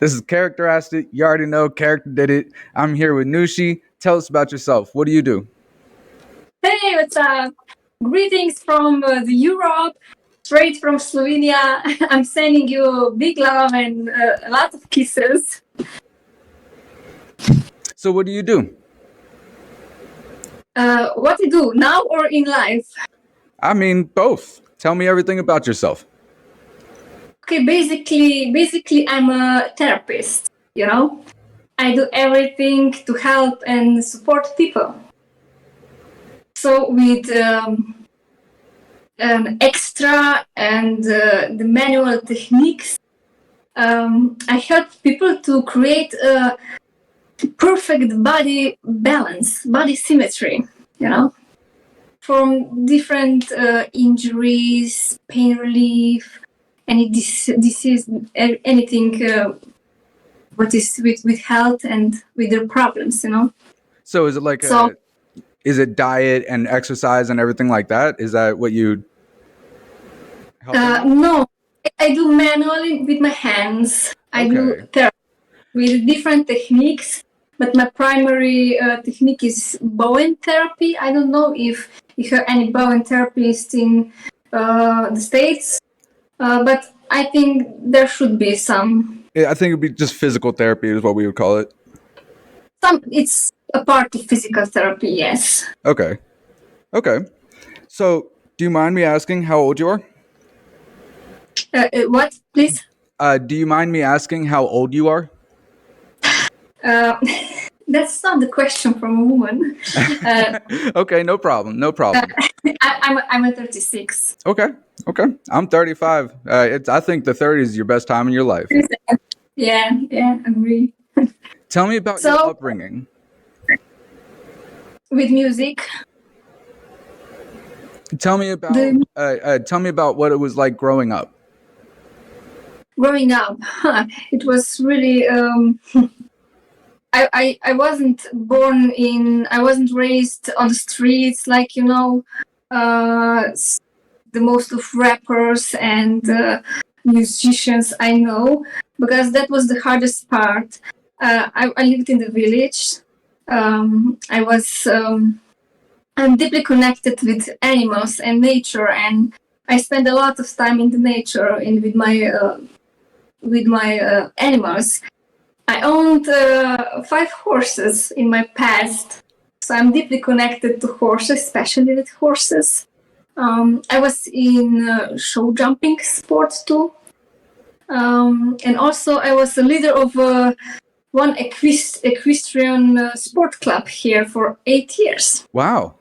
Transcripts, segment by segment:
This is Character Asked It. You already know Character did it. I'm here with Nushy. Tell us about yourself. What do you do? Hey, what's up? Greetings from the Europe, straight from Slovenia. I'm sending you big love and a lot of kisses. So what do you do? What do you do now or in life? I mean, both. Tell me everything about yourself. Okay, basically, I'm a therapist. I do everything to help and support people. So with extra and the manual techniques, I help people to create a perfect body balance, body symmetry, from different injuries, pain relief, any disease, anything what is with health and with their problems, So is it like is it diet and exercise and everything like that? Is that what you help them with? No, I do manually with my hands. I do therapy with different techniques, but my primary technique is Bowen therapy. I don't know if you have any Bowen therapists in the States, but I think there should be some. Yeah, I think it'd be just physical therapy is what we would call it. It's a part of physical therapy, yes. Okay. So, do you mind me asking how old you are? What, please? Do you mind me asking how old you are? That's not the question from a woman. Okay, no problem. I'm a 36. Okay. I'm 35. I think the 30s is your best time in your life. Yeah, agree. Tell me about your upbringing. With music. Tell me about what it was like growing up. Growing up, it was really. I wasn't raised on the streets like the most of rappers and musicians I know, because that was the hardest part. I lived in the village. I'm deeply connected with animals and nature, and I spend a lot of time in the nature and with my animals. I owned 5 horses in my past, so I'm deeply connected to horses, especially with horses. I was in show jumping sport too, and also I was a leader of one equestrian sport club here for 8 years. Wow.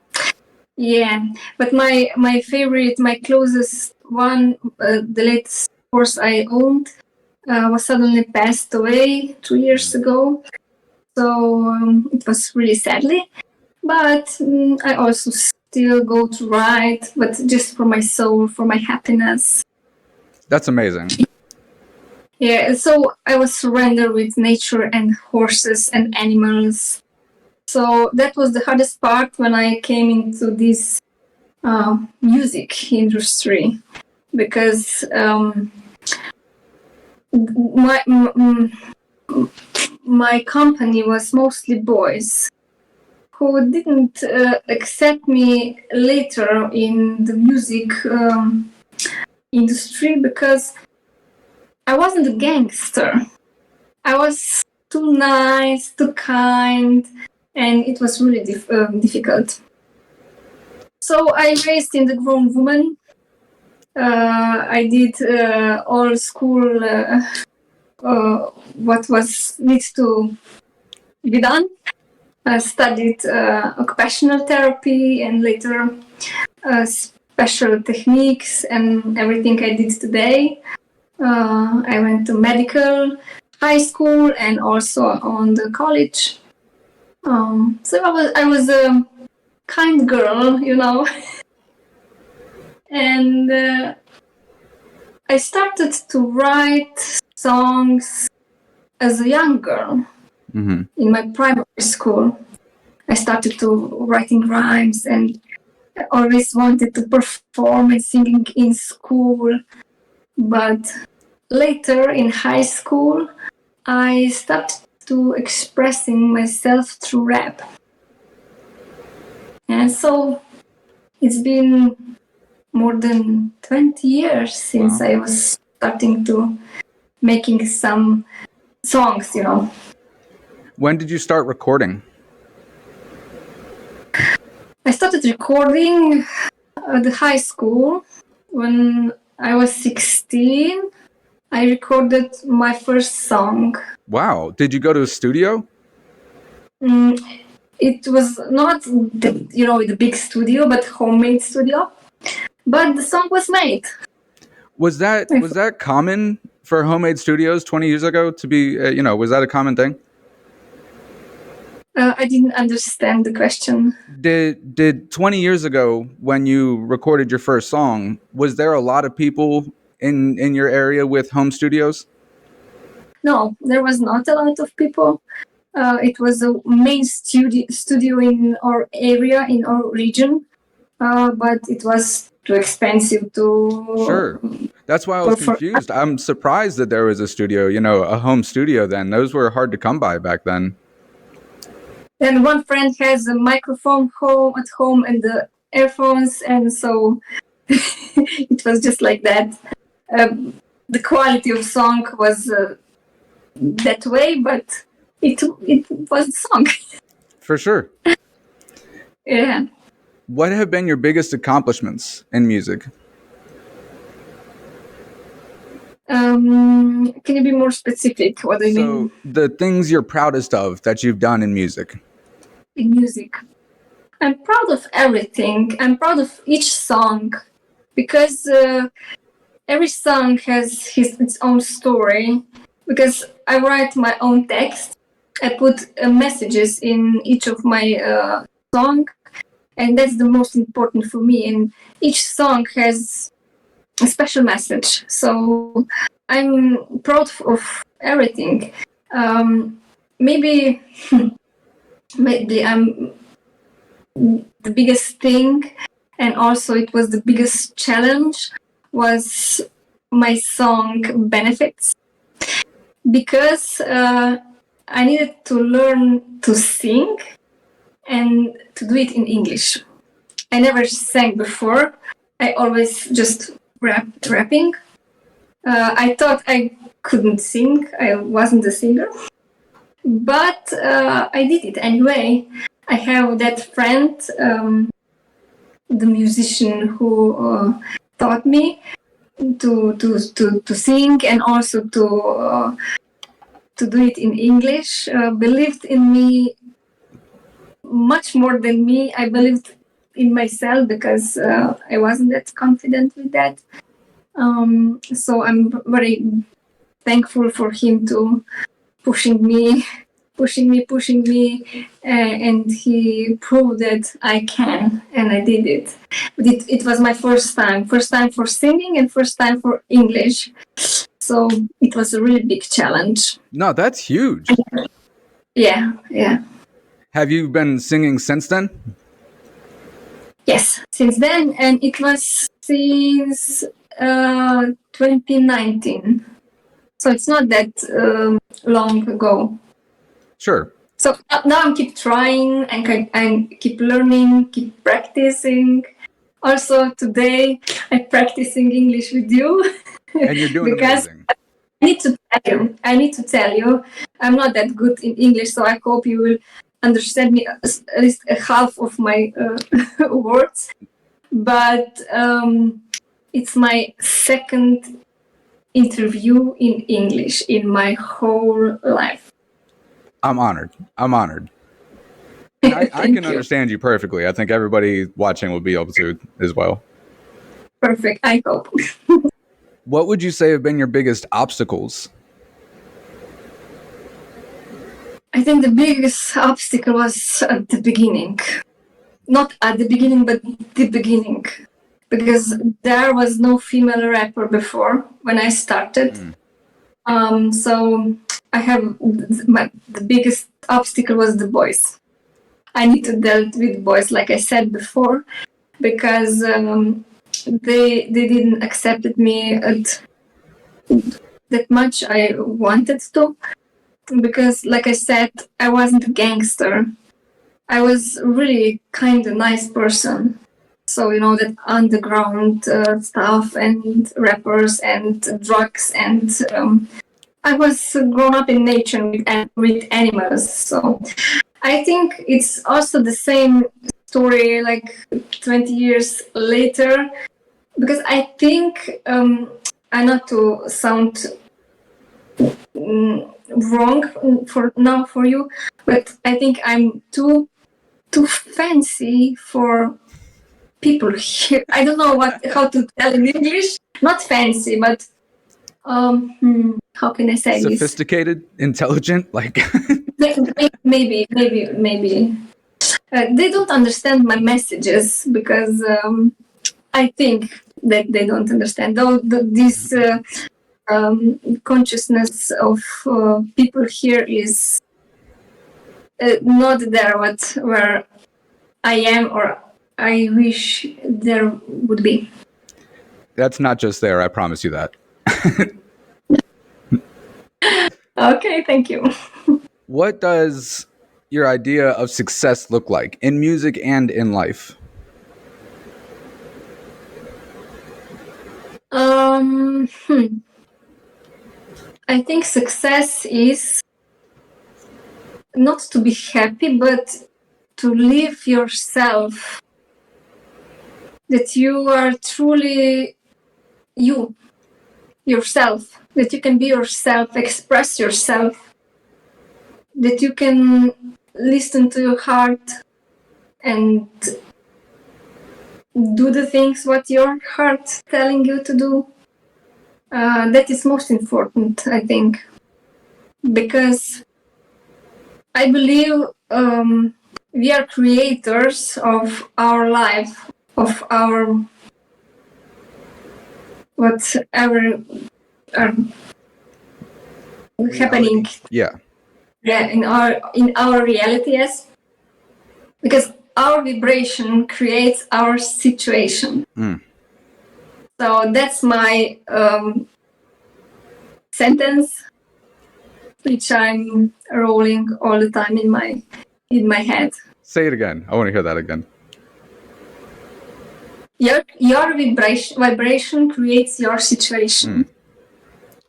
Yeah, but my favorite, my closest one, the latest horse I owned, was suddenly passed away 2 years ago. So it was really sadly. But I also still go to ride, but just for my soul, for my happiness. That's amazing. Yeah, so I was surrendered with nature and horses and animals. So that was the hardest part when I came into this music industry, because my company was mostly boys who didn't accept me later in the music industry because I wasn't a gangster. I was too nice, too kind, and it was really difficult. So I raised in the grown woman. I did all school what was needs to be done. I studied occupational therapy and later special techniques and everything I did today. I went to medical, high school, and also on the college. So I was a kind girl, and I started to write songs as a young girl. Mm-hmm. In my primary school. I started to writing rhymes, and I always wanted to perform and singing in school. But later in high school, I started to expressing myself through rap. And so it's been more than 20 years since I was starting to making some songs, When did you start recording? I started recording at the high school when I was 16. I recorded my first song. Wow. Did you go to a studio? It was not the big studio, but homemade studio. But the song was made. Was that common for homemade studios 20 years ago to be, was that a common thing? I didn't understand the question. Did 20 years ago, when you recorded your first song, was there a lot of people in your area with home studios? No, there was not a lot of people. It was a main studio in our area, in our region, but it was too expensive to... Sure. That's why I was confused. I'm surprised that there was a studio, a home studio then. Those were hard to come by back then. And one friend has a microphone at home and the earphones, and so it was just like that. The quality of song was that way, but it was the song. For sure. Yeah. What have been your biggest accomplishments in music? Can you be more specific? What do you mean? The things you're proudest of that you've done in music. In music, I'm proud of everything. I'm proud of each song because every song has its own story. Because I write my own text, I put messages in each of my song, and that's the most important for me. And each song has a special message. So I'm proud of everything. Maybe I'm the biggest thing, and also it was the biggest challenge, was my song Benefits, because I needed to learn to sing and to do it in English. I never sang before. I always just rapping. I thought I couldn't sing. I wasn't a singer. But I did it anyway. I have that friend, the musician who taught me to sing and also to do it in English. Believed in me much more than me. I believed in myself because I wasn't that confident with that. So I'm very thankful for him to pushing me, and he proved that I can, and I did it. But it was my first time for singing and first time for English. So it was a really big challenge. No, that's huge. Yeah. Have you been singing since then? Yes, since then, and it was since 2019. So it's not that long ago. Sure. So now I keep trying and keep learning, keep practicing. Also today I'm practicing English with you. And you're doing because amazing. I need to tell you, I'm not that good in English, so I hope you will understand me at least a half of my words. But it's my second interview in English in my whole life. I'm honored. And I can understand you perfectly. I think everybody watching will be able to as well. Perfect, I hope. What would you say have been your biggest obstacles? I think the biggest obstacle was at the beginning. Not at the beginning, but the beginning. Because there was no female rapper before when I started. So I have the biggest obstacle was the boys. I need to deal with boys, like I said before, because they didn't accept me at that much I wanted to. because, like I said, I wasn't a gangster. I was really kind of nice person. So, that underground stuff and rappers and drugs and I was grown up in nature with animals. So I think it's also the same story like 20 years later, because I think, I not to sound wrong for you, but I think I'm too fancy for people here. I don't know how to tell in English. Not fancy, but how can I say this? Sophisticated, intelligent, like Maybe. They don't understand my messages because I think that they don't understand. Though this consciousness of people here is not there, where I am or I wish there would be. that's not just there. I promise you that. Okay, thank you. What does your idea of success look like in music and in life? I think success is not to be happy, but to live yourself. That you are truly yourself. That you can be yourself, express yourself. That you can listen to your heart and do the things what your heart's telling you to do. That is most important, I think, because I believe we are creators of our life, of our whatever are happening. Yeah. Yeah, in our reality, yes, because our vibration creates our situation. So that's my sentence, which I'm rolling all the time in my head. Say it again. I want to hear that again. Your vibration creates your situation.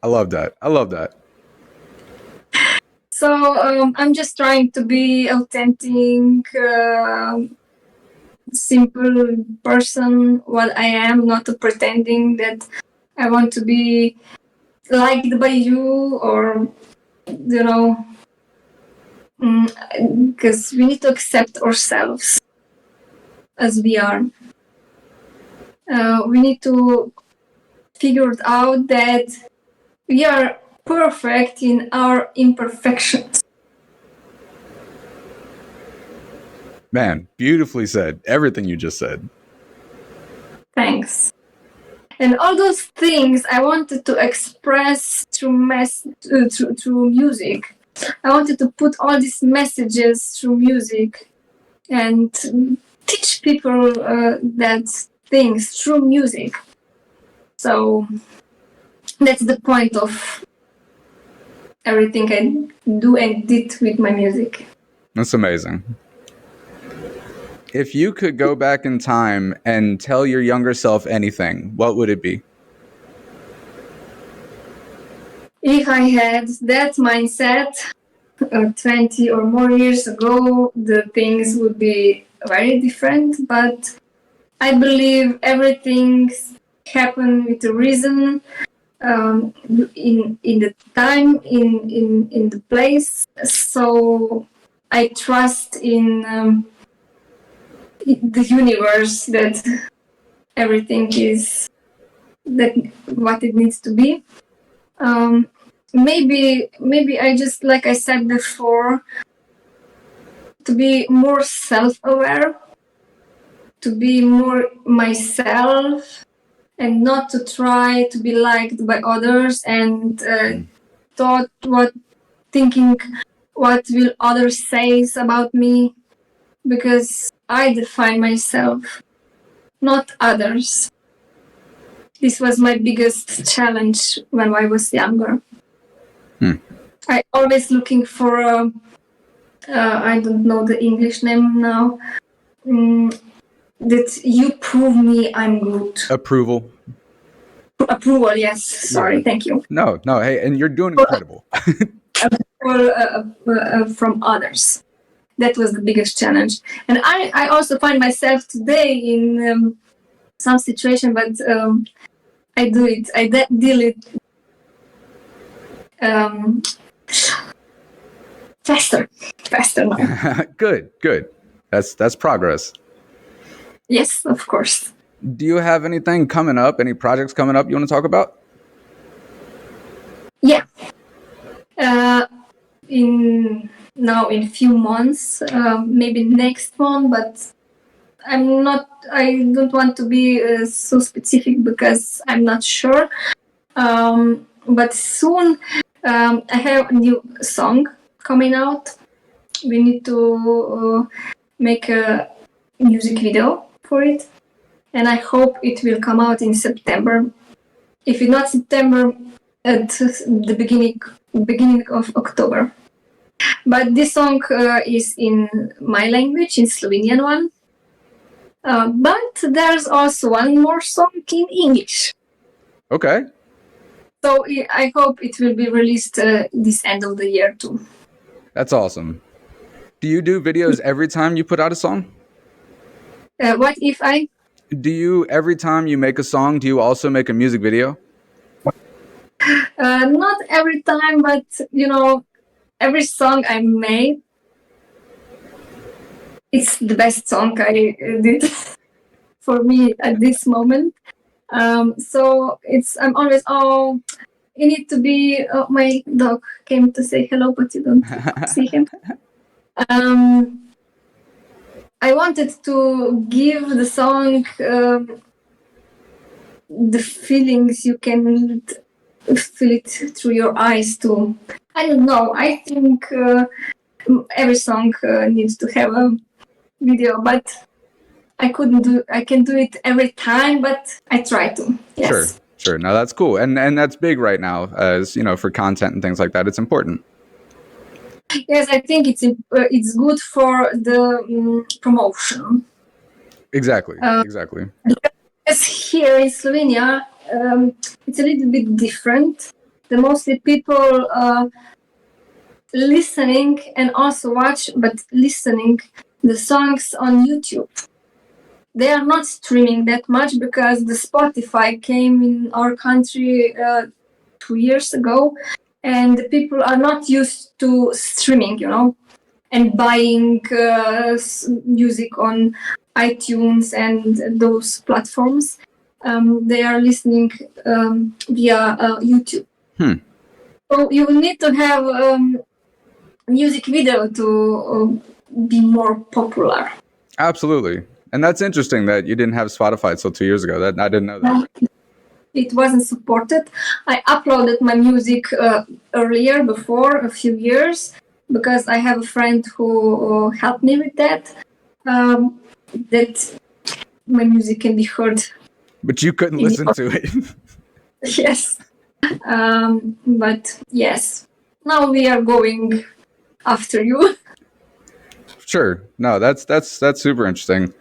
I love that. So I'm just trying to be authentic, simple person, what I am, not pretending that I want to be liked by you, or because we need to accept ourselves as we are. We need to figure it out that we are perfect in our imperfections. Man, beautifully said. Everything you just said. Thanks. And all those things I wanted to express through music. I wanted to put all these messages through music and teach people that things through music. So that's the point of everything I do and did with my music. That's amazing. If you could go back in time and tell your younger self anything, what would it be? If I had that mindset 20 or more years ago, the things would be very different. But I believe everything happened with a reason, in the time, in the place. So I trust in the universe that everything is that what it needs to be. Maybe I just, like I said before, to be more self-aware, to be more myself, and not to try to be liked by others and thinking what will others say about me, because I define myself, not others. This was my biggest challenge when I was younger. I always looking for I don't know the English name now. That you prove me I'm good. Approval. Approval, yes. Sorry, thank you. No. Hey, and you're doing incredible. From others. That was the biggest challenge. And I also find myself today in some situation, but I do it. I deal it faster now. Good. That's progress. Yes, of course. Do you have anything coming up? Any projects coming up you want to talk about? Yeah. In few months, maybe next one, but I don't want to be so specific because I'm not sure. But soon I have a new song coming out. We need to make a music video for it, and I hope it will come out in September. If it's not September, at the beginning of October. But this song is in my language, in Slovenian one. But there's also one more song in English. Okay. So I hope it will be released this end of the year too. That's awesome. Do you do videos every time you put out a song? What if I? Do you, every time you make a song, do you also make a music video? Not every time, but every song I made, it's the best song I did for me at this moment. So I'm always, you need to be, my dog came to say hello, but you don't see him. I wanted to give the song the feelings you can feel it through your eyes too. I don't know. I think every song needs to have a video, but I can do it every time, but I try to. Yes. Sure. No, that's cool, and that's big right now, as for content and things like that. It's important. Yes, I think it's good for the promotion. Exactly. Because here in Slovenia, it's a little bit different. The mostly people listening and also watch, but listening the songs on YouTube. They are not streaming that much because the Spotify came in our country 2 years ago, and the people are not used to streaming, and buying music on iTunes and those platforms. They are listening via YouTube. So you need to have music video to be more popular. Absolutely. And that's interesting that you didn't have Spotify until 2 years ago. That I didn't know that. It wasn't supported. I uploaded my music earlier, before a few years, because I have a friend who helped me with that. That my music can be heard. But you couldn't listen to it. Yes. But yes, now we are going after you. Sure. No, that's super interesting.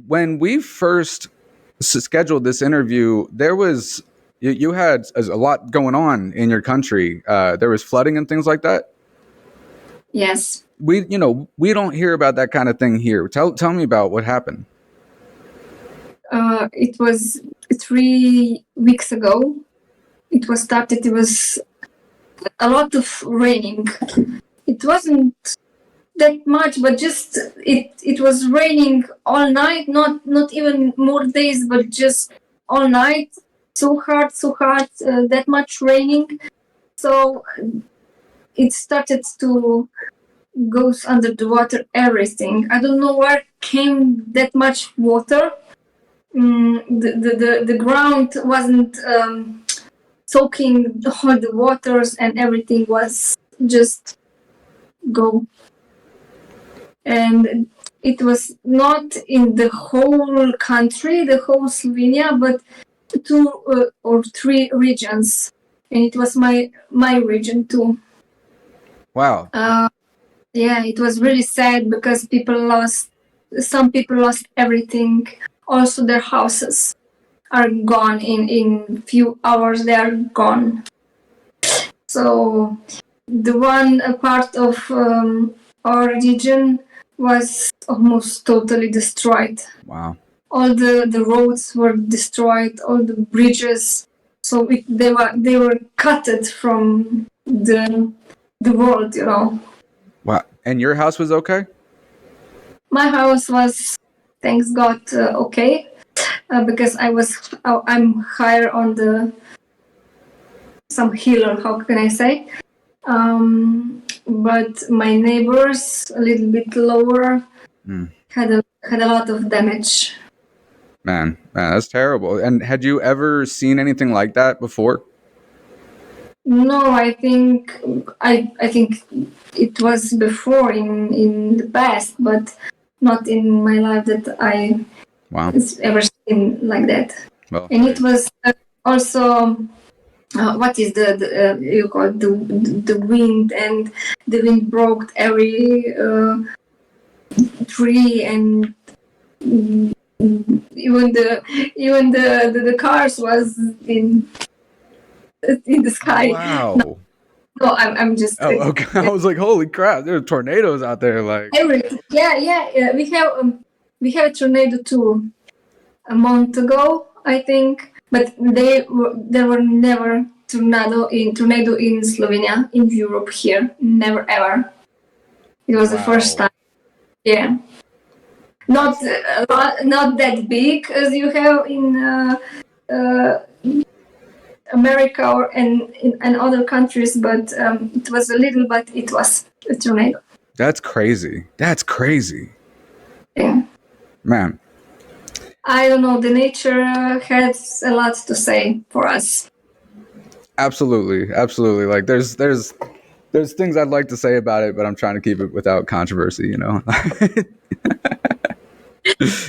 When we first scheduled this interview, there was you had a lot going on in your country. There was flooding and things like that. Yes. We don't hear about that kind of thing here. Tell me about what happened. It was 3 weeks ago. It was started. It was a lot of raining. It wasn't that much, but just it was raining all night. Not even more days, but just all night. So hard. That much raining. So it started to goes under the water. Everything. I don't know where came that much water. The ground wasn't soaking all the waters, and everything was just go. And it was not in the whole country, the whole Slovenia, but 2 or 3 regions, and it was my region too. Wow. Yeah, it was really sad because some people lost everything. Also, their houses are gone in few hours. They are gone. So the one part of our region was almost totally destroyed. Wow. All the roads were destroyed, all the bridges. So they were cutted from the world, you know. Wow. And your house was okay? My house was, thanks God, okay, because I'm higher on some hill, or how can I say? But my neighbors, a little bit lower, had a lot of damage. Man, that's terrible. And had you ever seen anything like that before? No, I think it was before in the past, but not in my life that I ever seen like that. Well, and it was also what is the you call it, the wind, and the wind broke every tree, and even the cars was in the sky. Wow. No, I'm just. Oh, okay. I was like, holy crap! There are tornadoes out there. Like, yeah. We have a tornado too a month ago, I think, but there were never tornado in Slovenia, in Europe here, never ever. It was the first time. Yeah, not not that big as you have in America or in other countries, but it was a little, but it was a tornado. That's crazy. That's crazy. Yeah. Man. I don't know. The nature has a lot to say for us. Absolutely. Absolutely. Like there's things I'd like to say about it, but I'm trying to keep it without controversy, you know?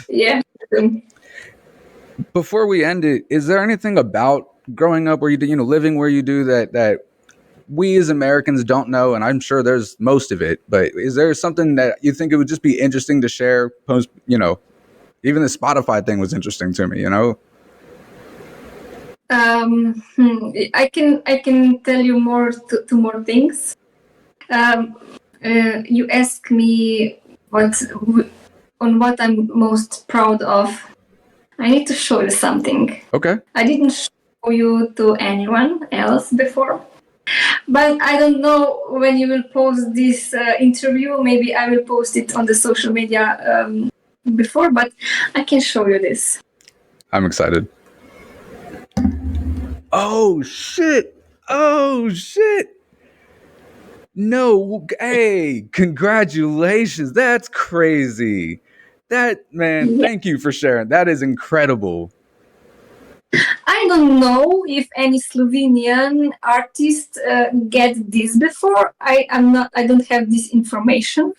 Yeah. Before we end it, is there anything about growing up where you do, you know, living where you do that we as Americans don't know? And I'm sure there's most of it, but is there something that you think it would just be interesting to share post, you know, even the Spotify thing was interesting to me, you know? I can tell you two more things. You asked me what I'm most proud of. I need to show you something. Okay. I didn't show you to anyone else before, but I don't know when you will post this interview. Maybe I will post it on the social media before, but I can show you this. I'm excited. Oh shit! Oh shit! No, hey, congratulations! That's crazy. Thank you for sharing. That is incredible. I don't know if any Slovenian artist get this before. I don't have this information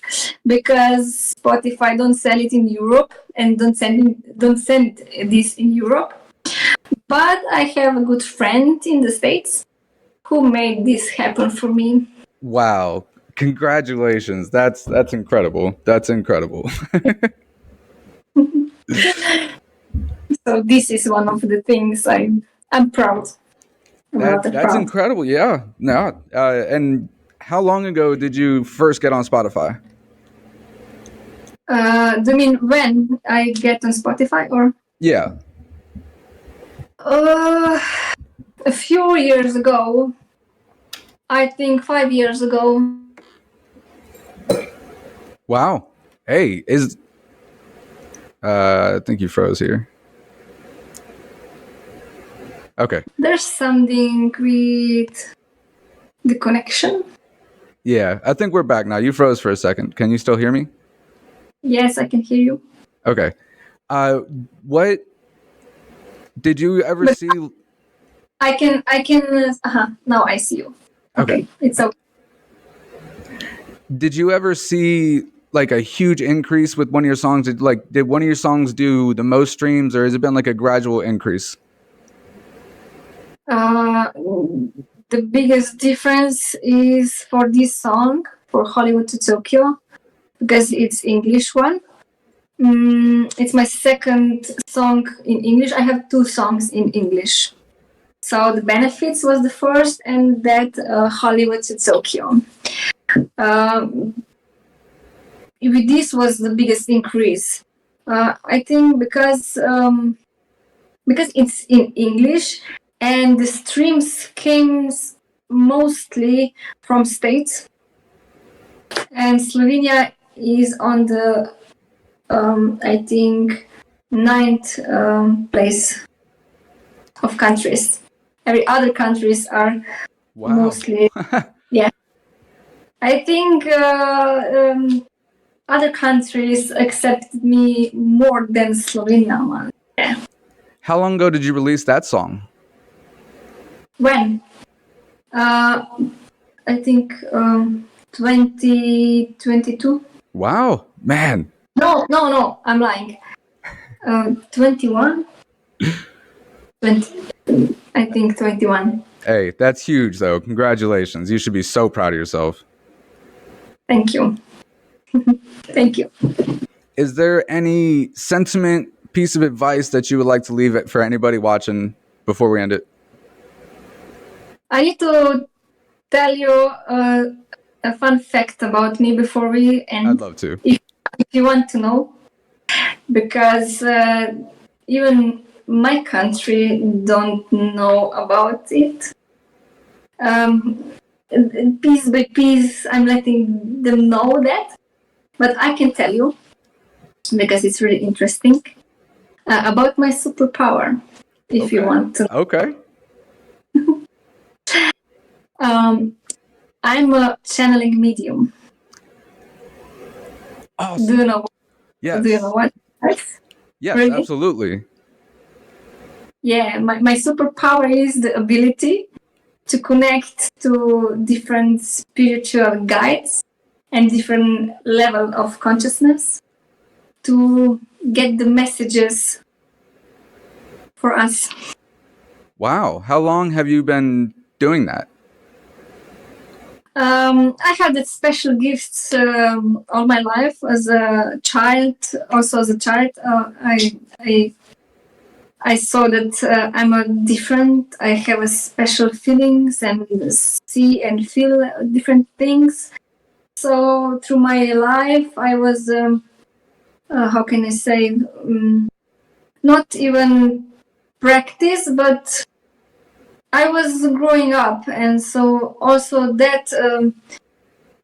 because Spotify don't sell it in Europe and don't send this in Europe. But I have a good friend in the States who made this happen for me. Wow. Congratulations. That's incredible. That's incredible. So this is one of the things I'm proud. That's incredible. Yeah. No. And how long ago did you first get on Spotify? Do you mean when I get on Spotify, or? Yeah. A few years ago. I think 5 years ago. Wow. Hey, I think you froze here. Okay. There's something with the connection. Yeah, I think we're back now. You froze for a second. Can you still hear me? Yes, I can hear you. Okay. What did you ever see? I can. Now I see you. Okay. It's okay. Did you ever see like a huge increase with one of your songs? Did one of your songs do the most streams, or has it been like a gradual increase? the biggest difference is for this song, for Hollywood to Tokyo, because it's English one. It's my second song in English. I have two songs in English. So the Benefits was the first, and that Hollywood to Tokyo. This was the biggest increase. I think because it's in English, and the streams came mostly from states, and Slovenia is on the I think 9th place of countries. Every other countries are mostly yeah. I think other countries accepted me more than Slovenia one. Yeah. How long ago did you release that song? When? I think 2022. Wow, man. No, I'm lying. 21? 20, I think 21. Hey, that's huge, though. Congratulations. You should be so proud of yourself. Thank you. Thank you. Is there any sentiment, piece of advice that you would like to leave it for anybody watching before we end it? I need to tell you a fun fact about me before we end. I'd love to. If you want to know. Because even my country don't know about it. Piece by piece, I'm letting them know that. But I can tell you, because it's really interesting, about my superpower, if you want to. Okay. I'm a channeling medium. Awesome. Do you know? Yes. Do you know what? Yes, really? Absolutely. Yeah, my superpower is the ability to connect to different spiritual guides and different level of consciousness to get the messages for us. Wow. How long have you been doing that? I had that special gifts all my life as a child. Also as a child, I saw that I'm a different. I have a special feelings and see and feel different things. So through my life, I was, how can I say, not even practice, but I was growing up, and so also that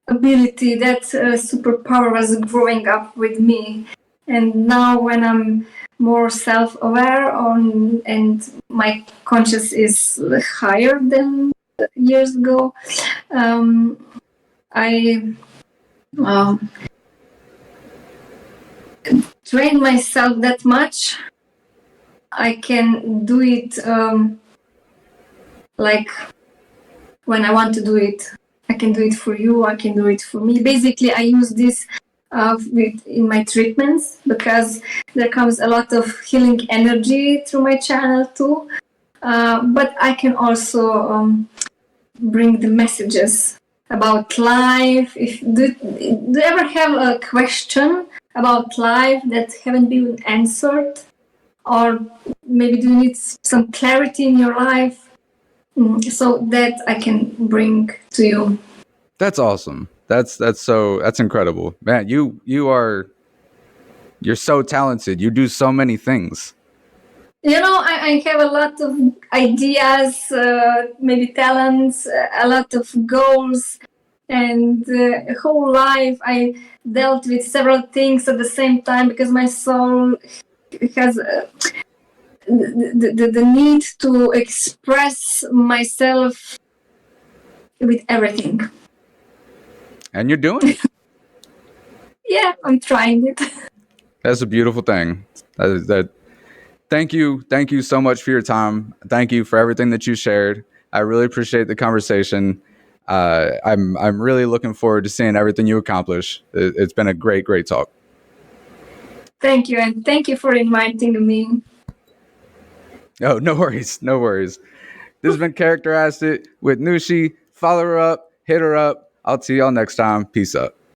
ability, that superpower was growing up with me. And now when I'm more self-aware and my conscious is higher than years ago, I train myself that much. I can do it like when I want to do it. I can do it for you, I can do it for me. Basically, I use this in my treatments because there comes a lot of healing energy through my channel too. But I can also bring the messages about life. Do you ever have a question about life that haven't been answered? Or maybe do you need some clarity in your life? So that I can bring to you. That's awesome. That's incredible, man. You're so talented. You do so many things. You know, I have a lot of ideas, maybe talents, a lot of goals, and whole life I dealt with several things at the same time because my soul has the need to express myself with everything. And you're doing it. Yeah, I'm trying it. That's a beautiful thing. Thank you so much for your time. Thank you for everything that you shared. I really appreciate the conversation. I'm really looking forward to seeing everything you accomplish. It's been a great talk. Thank you, and thank you for inviting me. Oh, no worries. This has been Character Asked It with Nushy. Follow her up, hit her up. I'll see y'all next time. Peace up.